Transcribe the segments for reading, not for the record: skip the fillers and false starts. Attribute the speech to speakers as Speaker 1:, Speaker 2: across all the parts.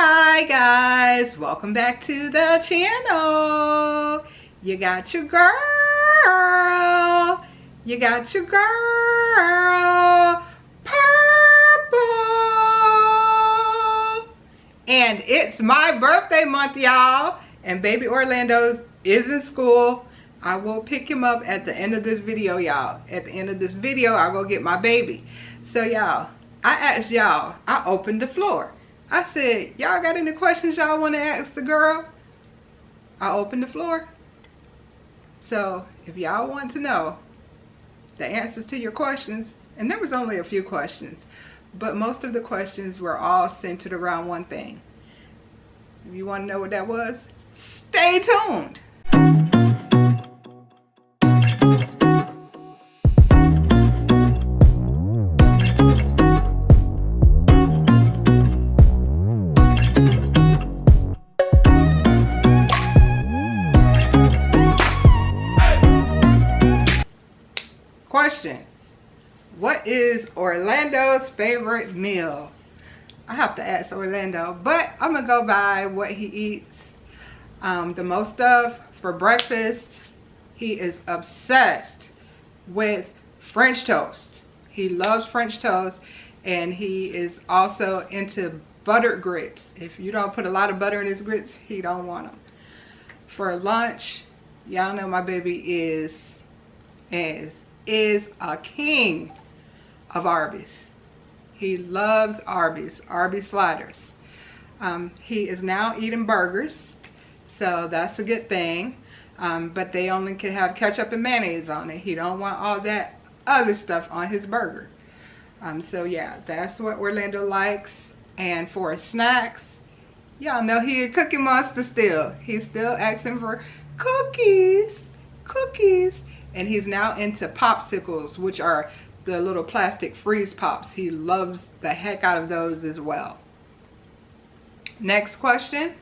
Speaker 1: Hi guys, welcome back to the channel. You got your girl. You got your girl. Purple. And it's my birthday month, y'all. And baby Orlando is in school. I will pick him up at the end of this video, y'all. At the end of this video, I'll go get my baby. So y'all, I asked y'all, I opened the floor. I said, y'all got any questions y'all want to ask the girl? I opened the floor. So if y'all want to know the answers to your questions, and there was only a few questions, but most of the questions were all centered around one thing. If you want to know what that was, stay tuned. Question: what is Orlando's favorite meal? I have to ask Orlando, but I'm gonna go by what he eats the most of for breakfast. He is obsessed with French toast. He loves French toast, and he is also into buttered grits. If you don't put a lot of butter in his grits, he don't want them. For lunch, y'all know my baby is a king of Arby's. He loves Arby's sliders. He is now eating burgers, so that's a good thing. But they only can have ketchup and mayonnaise on it. He don't want all that other stuff on his burger. So yeah, that's what Orlando likes. And for snacks, y'all know he a cookie monster still. He's still asking for cookies. And he's now into popsicles, which are the little plastic freeze pops. He loves the heck out of those as well. Next question: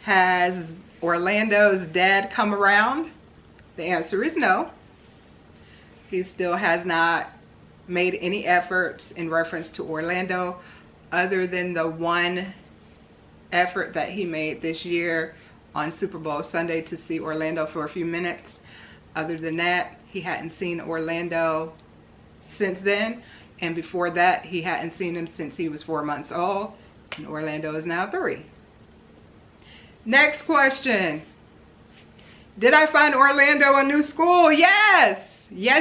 Speaker 1: has Orlando's dad come around? The answer is no. He still has not made any efforts in reference to Orlando, other than the one effort that he made this year on Super Bowl Sunday to see Orlando for a few minutes. Other than that, he hadn't seen Orlando since then. And before that, he hadn't seen him since he was 4 months old. And Orlando is now 3. Next question: did I find Orlando a new school? Yes. I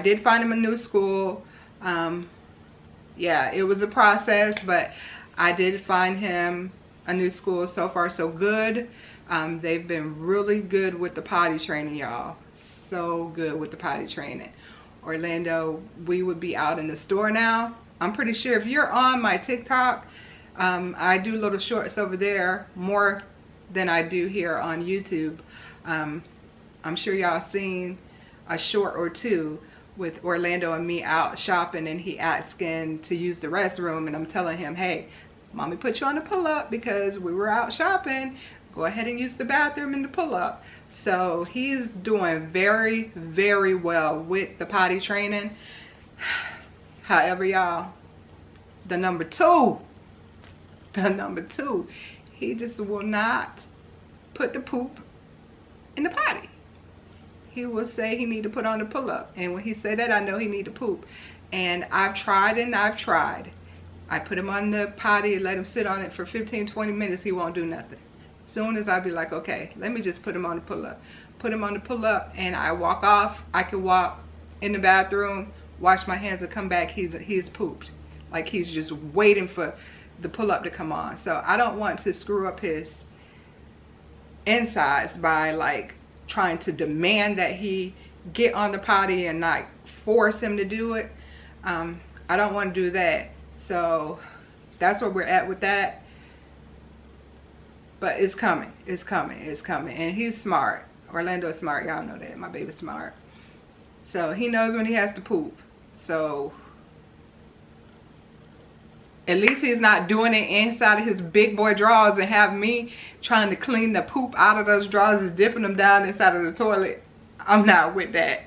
Speaker 1: did find him a new school. Yeah, it was a process, but I did find him a new school. So far, so good. They've been really good with the potty training, y'all. So good with the potty training. Orlando, we would be out in the store now. I'm pretty sure if you're on my TikTok, I do little shorts over there more than I do here on YouTube. I'm sure y'all seen a short or two with Orlando and me out shopping, and he asking to use the restroom, and I'm telling him, hey, mommy put you on the pull-up because we were out shopping. Go ahead and use the bathroom in the pull-up. So he's doing very, very well with the potty training. However, y'all, the number two, he just will not put the poop in the potty. He will say he need to put on the pull-up, and when he say that, I know he need to poop. And I've tried and I've tried. I put him on the potty, let him sit on it for 15-20 minutes. He won't do nothing. Soon as I be like, okay, let me just put him on the pull-up. Put him on the pull-up, and I walk off. I can walk in the bathroom, wash my hands, and come back. He's pooped. Like he's just waiting for the pull-up to come on. So I don't want to screw up his insides by like trying to demand that he get on the potty and not force him to do it. I don't want to do that. So that's where we're at with that. But it's coming. And he's smart. Orlando's smart. Y'all know that. My baby's smart. So he knows when he has to poop. So at least he's not doing it inside of his big boy drawers and have me trying to clean the poop out of those drawers and dipping them down inside of the toilet. I'm not with that.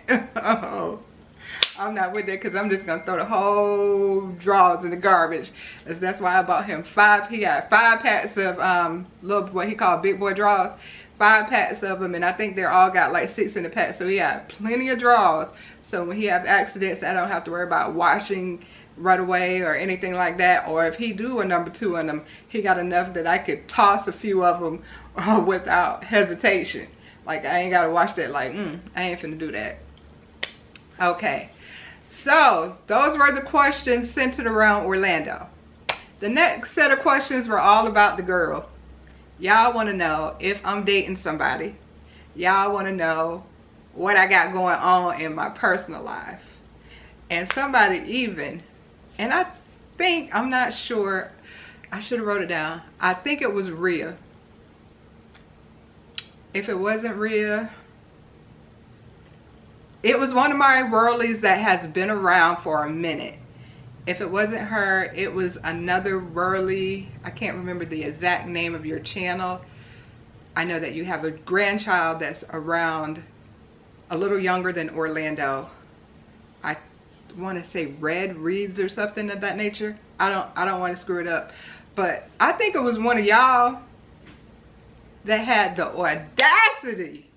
Speaker 1: I'm not with that because I'm just gonna throw the whole drawers in the garbage. That's why I bought him 5. He got 5 packs of little, what he called big boy drawers. 5 packs of them, and I think they're all got like 6 in the pack. So he had plenty of drawers. So when he have accidents, I don't have to worry about washing right away or anything like that. Or if he do a number 2 in them, he got enough that I could toss a few of them without hesitation. Like I ain't gotta wash that. Like I ain't finna do that. Okay, so those were the questions centered around Orlando. The next set of questions were all about the girl. Y'all want to know if I'm dating somebody. Y'all want to know what I got going on in my personal life. And somebody even, and I think, I'm not sure, I should have wrote it down. I think it was Rhea. If it wasn't Rhea, it was one of my worldlies that has been around for a minute. If it wasn't her, it was another worldly. I can't remember the exact name of your channel. I know that you have a grandchild that's around a little younger than Orlando. I want to say Red Reeves or something of that nature. I don't want to screw it up. But I think it was one of y'all that had the audacity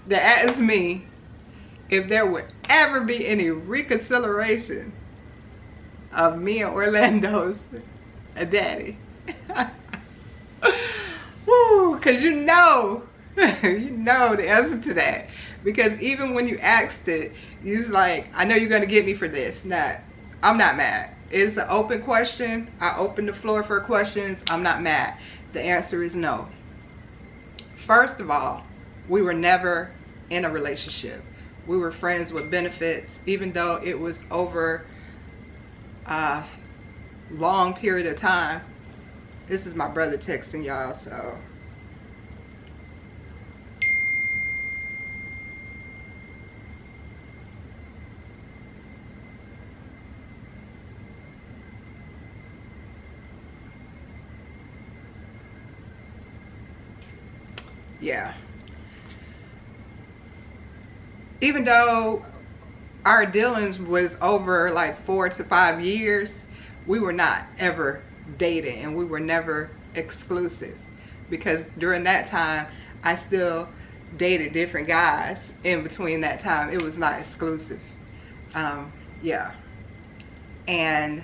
Speaker 1: to ask me if there would ever be any reconciliation of me and Orlando's daddy. Woo, cause you know the answer to that. Because even when you asked it, you was like, I know you're gonna get me for this. I'm not mad. It's an open question. I open the floor for questions. I'm not mad. The answer is no. First of all, we were never in a relationship. We were friends with benefits, even though it was over a long period of time. This is my brother texting y'all, so. Yeah. Even though our dealings was over like 4 to 5 years, we were not ever dating and we were never exclusive, because during that time I still dated different guys in between that time. It was not exclusive. Yeah, and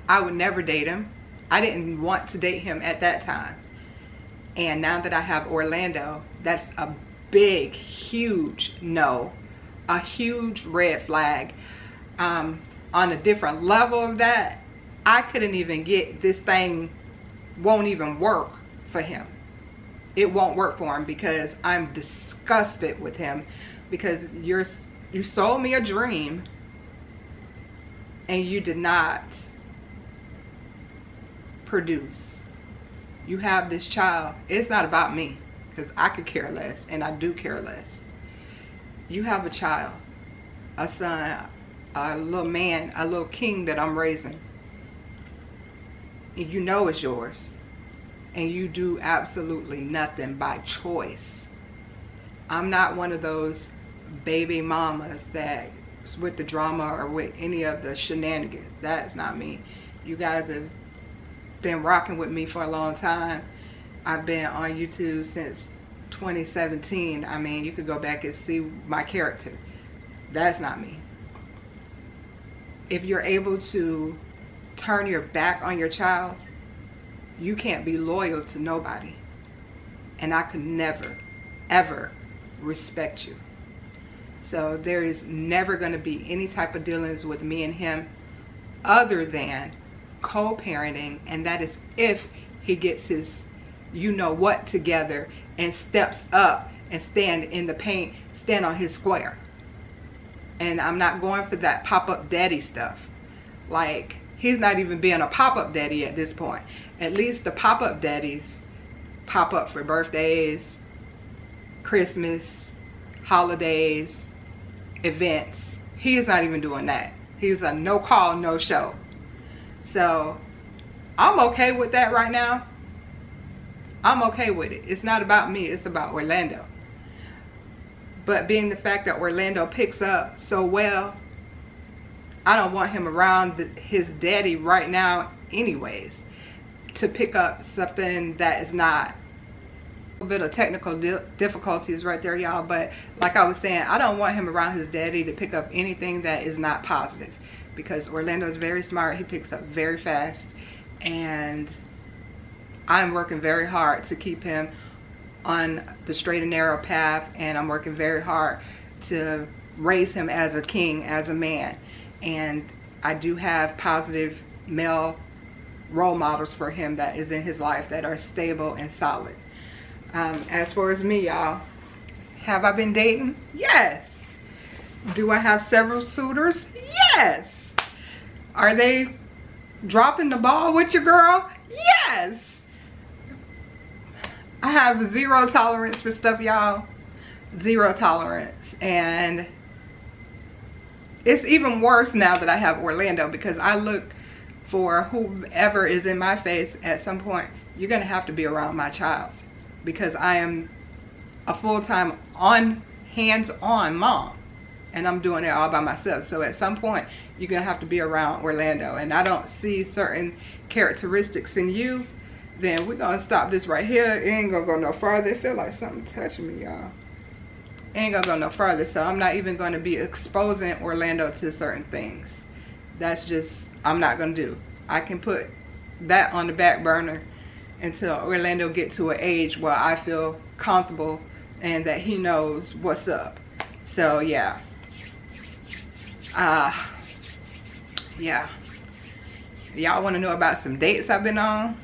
Speaker 1: I would never date him. I didn't want to date him at that time. And now that I have Orlando, that's a big, huge no, a huge red flag. On a different level of that, I couldn't even get this thing, won't even work for him. It won't work for him because I'm disgusted with him, because you sold me a dream and you did not produce. You have this child. It's not about me, because I could care less, and I do care less. You have a child, a son, a little man, a little king that I'm raising. And you know it's yours. And you do absolutely nothing by choice. I'm not one of those baby mamas that's with the drama or with any of the shenanigans. That's not me. You guys have been rocking with me for a long time. I've been on YouTube since 2017. I mean, you could go back and see my character. That's not me. If you're able to turn your back on your child, you can't be loyal to nobody. And I could never, ever respect you. So there is never going to be any type of dealings with me and him other than co-parenting, and that is if he gets his you know what together and steps up and stand in the paint, stand on his square. And I'm not going for that pop-up daddy stuff. Like, he's not even being a pop-up daddy at this point. At least the pop-up daddies pop up for birthdays, Christmas, holidays, events. He's not even doing that. He's a no call, no show. So I'm okay with that right now. I'm okay with it. It's not about me. It's about Orlando. But being the fact that Orlando picks up so well, I don't want him around his daddy right now anyways to pick up something that is not. A bit of technical difficulties right there, y'all, but like I was saying, I don't want him around his daddy to pick up anything that is not positive, because Orlando is very smart. He picks up very fast, and I'm working very hard to keep him on the straight and narrow path, and I'm working very hard to raise him as a king, as a man. And I do have positive male role models for him that is in his life that are stable and solid. As far as me, y'all, have I been dating? Yes. Do I have several suitors? Yes. Are they dropping the ball with your girl? Yes. I have zero tolerance for stuff, y'all. Zero tolerance. And it's even worse now that I have Orlando, because I look for whoever is in my face at some point. You're going to have to be around my child, because I am a full-time hands-on mom, and I'm doing it all by myself. So at some point, you're gonna have to be around Orlando, and I don't see certain characteristics in you, then we're gonna stop this right here. It ain't gonna go no farther. It feel like something touching me, y'all. It ain't gonna go no farther, so I'm not even gonna be exposing Orlando to certain things. That's just, I'm not gonna do. I can put that on the back burner until Orlando get to an age where I feel comfortable and that he knows what's up. So yeah. Yeah. Y'all want to know about some dates I've been on?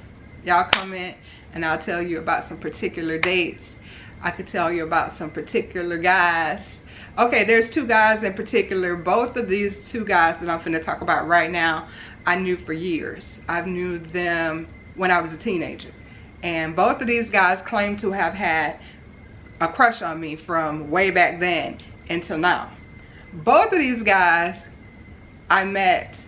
Speaker 1: Y'all comment and I'll tell you about some particular dates. I could tell you about some particular guys. Okay, there's two guys in particular. Both of these two guys that I'm finna talk about right now, I knew for years. I've knew them when I was a teenager, and both of these guys claim to have had a crush on me from way back then until now. Both of these guys I met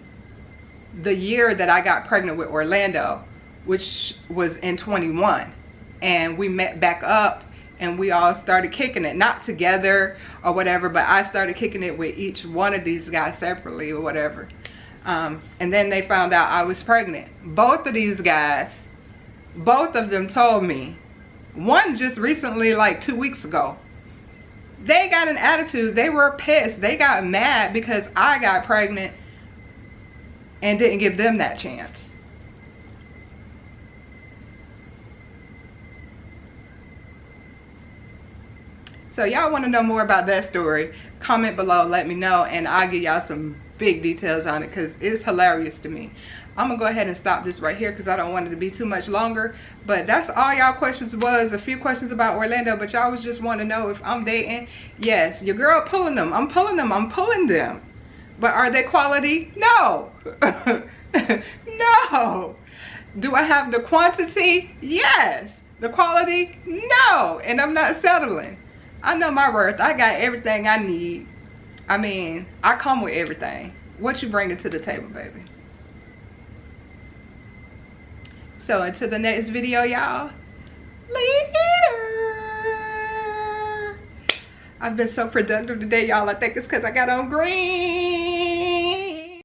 Speaker 1: the year that I got pregnant with Orlando, which was in 21, and we met back up and we all started kicking it, not together or whatever, but I started kicking it with each one of these guys separately or whatever. And then they found out I was pregnant. Both of these guys, both of them told me, one just recently, like 2 weeks ago, they got an attitude. They were pissed. They got mad because I got pregnant and didn't give them that chance. So y'all want to know more about that story, comment below, let me know, and I'll give y'all some big details on it, because it's hilarious to me. I'm gonna go ahead and stop this right here because I don't want it to be too much longer. But that's all y'all questions was. A few questions about Orlando, but y'all was just want to know if I'm dating. Yes, your girl pulling them. I'm pulling them. I'm pulling them. But are they quality? No. No. Do I have the quantity? Yes. The quality? No. And I'm not settling. I know my worth. I got everything I need. I mean, I come with everything. What you bringing to the table, baby? So until the next video, y'all. Later. I've been so productive today, y'all. I think it's because I got on green.